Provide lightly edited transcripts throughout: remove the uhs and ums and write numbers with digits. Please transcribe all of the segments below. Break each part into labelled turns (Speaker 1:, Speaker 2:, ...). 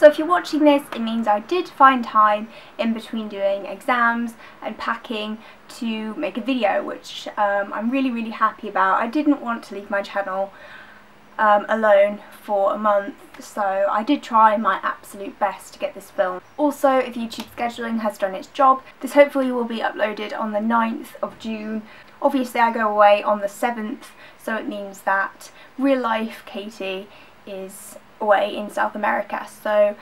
Speaker 1: So if you're watching this, it means I did find time in between doing exams and packing to make a video, which I'm really happy about. I didn't want to leave my channel alone for a month, so I did try my absolute best to get this filmed. Also, if YouTube scheduling has done its job, this hopefully will be uploaded on the 9th of June. Obviously I go away on the 7th, so it means that real life Katie is away in South America, so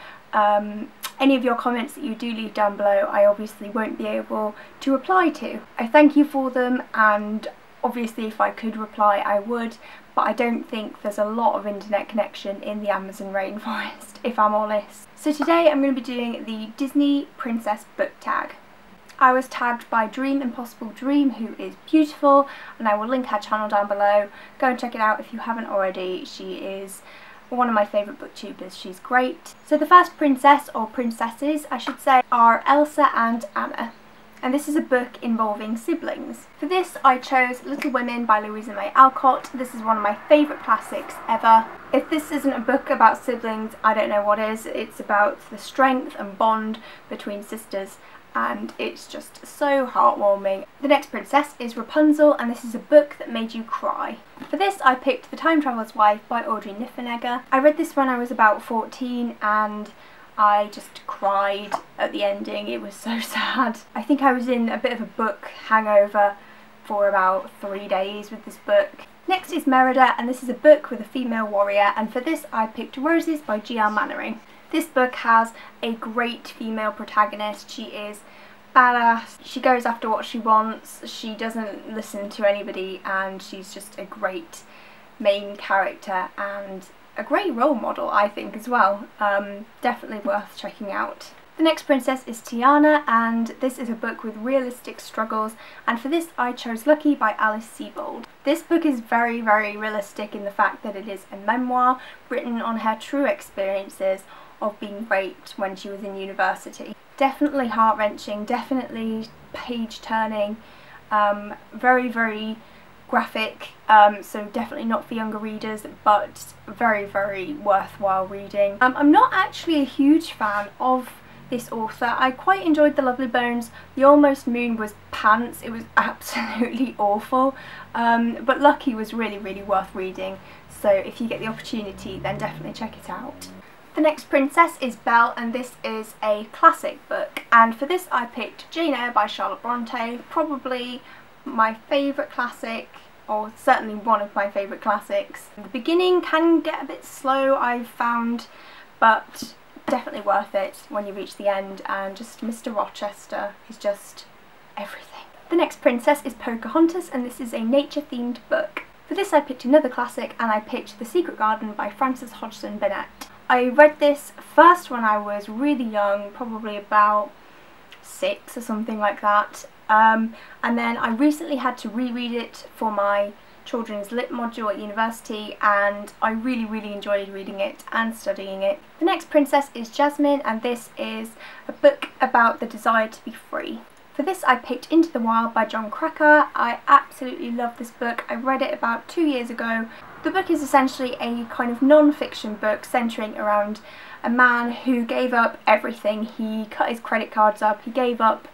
Speaker 1: any of your comments that you do leave down below I obviously won't be able to reply to. I thank you for them, and obviously if I could reply I would, but I don't think there's a lot of internet connection in the Amazon rainforest, if I'm honest. So today I'm going to be doing the Disney Princess book tag. I was tagged by Dream Impossible Dream, who is beautiful, and I will link her channel down below. Go and check it out if you haven't already. She is one of my favourite booktubers, she's great. So the first princess, or princesses I should say, are Elsa and Anna. And this is a book involving siblings. For this I chose Little Women by Louisa May Alcott. This is one of my favourite classics ever. If this isn't a book about siblings, I don't know what is. It's about the strength and bond between sisters, and it's just so heartwarming. The next princess is Rapunzel, and this is a book that made you cry. For this I picked The Time Traveller's Wife by Audrey Niffenegger. I read this when I was about 14 and I just cried at the ending. It was so sad. I think I was in a bit of a book hangover for about 3 days with this book. Next is Merida, and this is a book with a female warrior, and for this I picked Roses by G.L. Mannering. This book has a great female protagonist. She is badass, she goes after what she wants, she doesn't listen to anybody, and she's just a great main character and a great role model, I think, as well. Definitely worth checking out. The next princess is Tiana, and this is a book with realistic struggles, and for this I chose Lucky by Alice Sebold. This book is very realistic in the fact that it is a memoir written on her true experiences of being raped when she was in university. Definitely heart-wrenching, definitely page-turning, very graphic, so definitely not for younger readers, but very worthwhile reading. I'm not actually a huge fan of this author. I quite enjoyed The Lovely Bones. The Almost Moon was pants, it was absolutely awful, but Lucky was really worth reading, so if you get the opportunity then definitely check it out. The next princess is Belle, and this is a classic book, and for this I picked Jane Eyre by Charlotte Bronte, probably my favourite classic, or certainly one of my favourite classics. The beginning can get a bit slow, I've found, but definitely worth it when you reach the end, and just Mr. Rochester is just everything. The next princess is Pocahontas, and this is a nature-themed book. For this I picked another classic, and I picked The Secret Garden by Frances Hodgson Burnett. I read this first when I was really young, probably about 6 or something like that, and then I recently had to reread it for my children's lit module at university, and I really enjoyed reading it and studying it. The next princess is Jasmine, and this is a book about the desire to be free. For this I picked Into the Wild by John Cracker. I absolutely love this book. I read it about 2 years ago. The book is essentially a kind of non-fiction book centering around a man who gave up everything. He cut his credit cards up, he gave up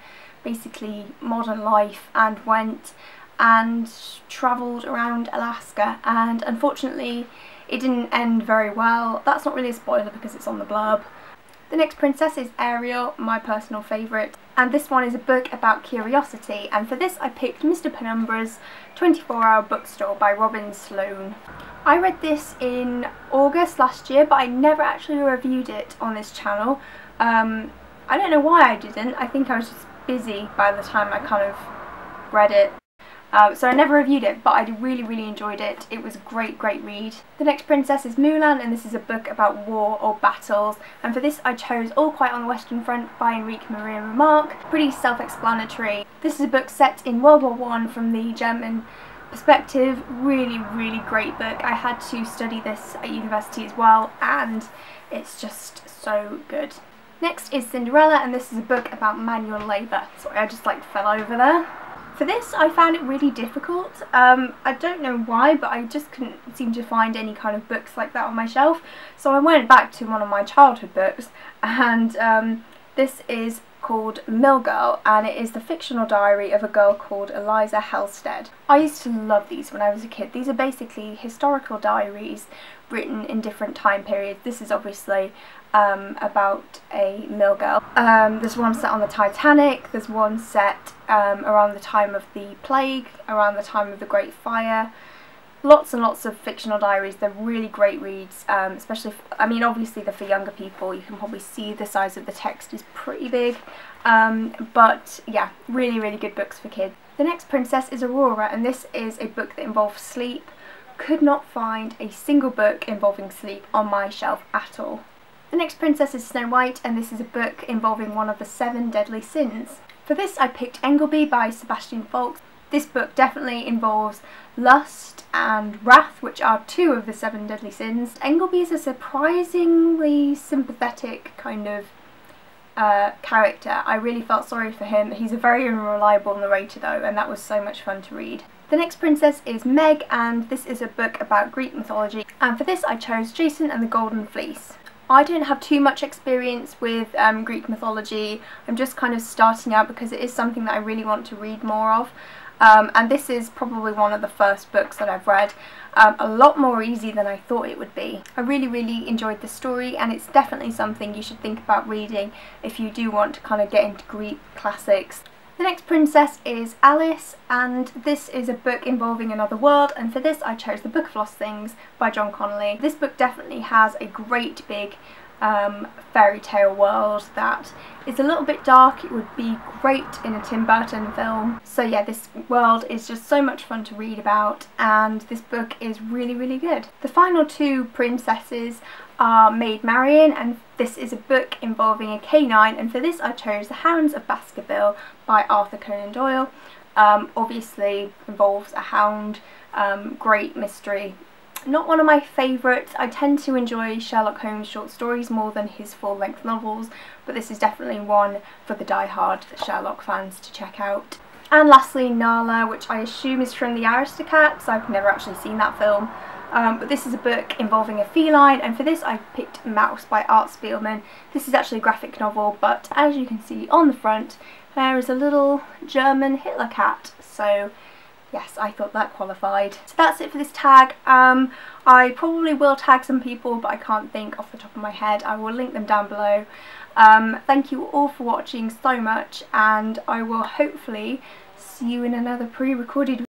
Speaker 1: basically modern life and went and travelled around Alaska, and unfortunately it didn't end very well. That's not really a spoiler because it's on the blurb. The next princess is Ariel, my personal favourite, and this one is a book about curiosity, and for this I picked Mr. Penumbra's 24-Hour Bookstore by Robin Sloan. I read this in August last year, but I never actually reviewed it on this channel. I don't know why I didn't. I think I was just busy by the time I kind of read it. So I never reviewed it, but I really enjoyed it. It was a great read. The next princess is Mulan, and this is a book about war or battles, and for this I chose All Quiet on the Western Front by Enrique Maria Remarque. Pretty self-explanatory. This is a book set in World War I from the German perspective. Really great book. I had to study this at university as well, and it's just so good. Next is Cinderella, and this is a book about manual labour. Sorry, I just fell over there. For this I found it really difficult. I don't know why, but I just couldn't seem to find any kind of books like that on my shelf, so I went back to one of my childhood books, and this is called Mill Girl, and it is the fictional diary of a girl called Eliza Halstead. I used to love these when I was a kid. These are basically historical diaries written in different time periods. This is obviously about a mill girl. There's one set on the Titanic, there's one set around the time of the plague, around the time of the Great Fire. Lots and lots of fictional diaries. They're really great reads, especially, I mean obviously they're for younger people. You can probably see the size of the text is pretty big, but yeah, really really good books for kids. The next princess is Aurora, and this is a book that involves sleep. Could not find a single book involving sleep on my shelf at all. The next princess is Snow White, and this is a book involving one of the 7 deadly sins. For this I picked Engleby by Sebastian Faulks. This book definitely involves lust and wrath, which are 2 of the 7 deadly sins. Engleby is a surprisingly sympathetic kind of character. I really felt sorry for him. He's a very unreliable narrator though, and that was so much fun to read. The next princess is Meg, and this is a book about Greek mythology, and for this I chose Jason and the Golden Fleece. I don't have too much experience with Greek mythology. I'm just kind of starting out because it is something that I really want to read more of. And this is probably one of the first books that I've read. A lot more easy than I thought it would be. I really really enjoyed the story, and it's definitely something you should think about reading if you do want to kind of get into Greek classics. The next princess is Alice, and this is a book involving another world, and for this I chose The Book of Lost Things by John Connolly. This book definitely has a great big fairy tale world that is a little bit dark. It would be great in a Tim Burton film. So yeah, this world is just so much fun to read about, and this book is really really good. The final 2 princesses are Maid Marian, and this is a book involving a canine, and for this I chose The Hounds of Baskerville by Arthur Conan Doyle. Obviously involves a hound, great mystery. Not one of my favourites. I tend to enjoy Sherlock Holmes short stories more than his full-length novels, but this is definitely one for the die-hard Sherlock fans to check out. And lastly, Nala, which I assume is from the Aristocats. I've never actually seen that film. But this is a book involving a feline, and for this I picked Mouse by Art Spielman. This is actually a graphic novel, but as you can see on the front there is a little German Hitler cat, so yes, I thought that qualified. So that's it for this tag. I probably will tag some people, but I can't think off the top of my head. I will link them down below. Thank you all for watching so much, and I will hopefully see you in another pre-recorded video.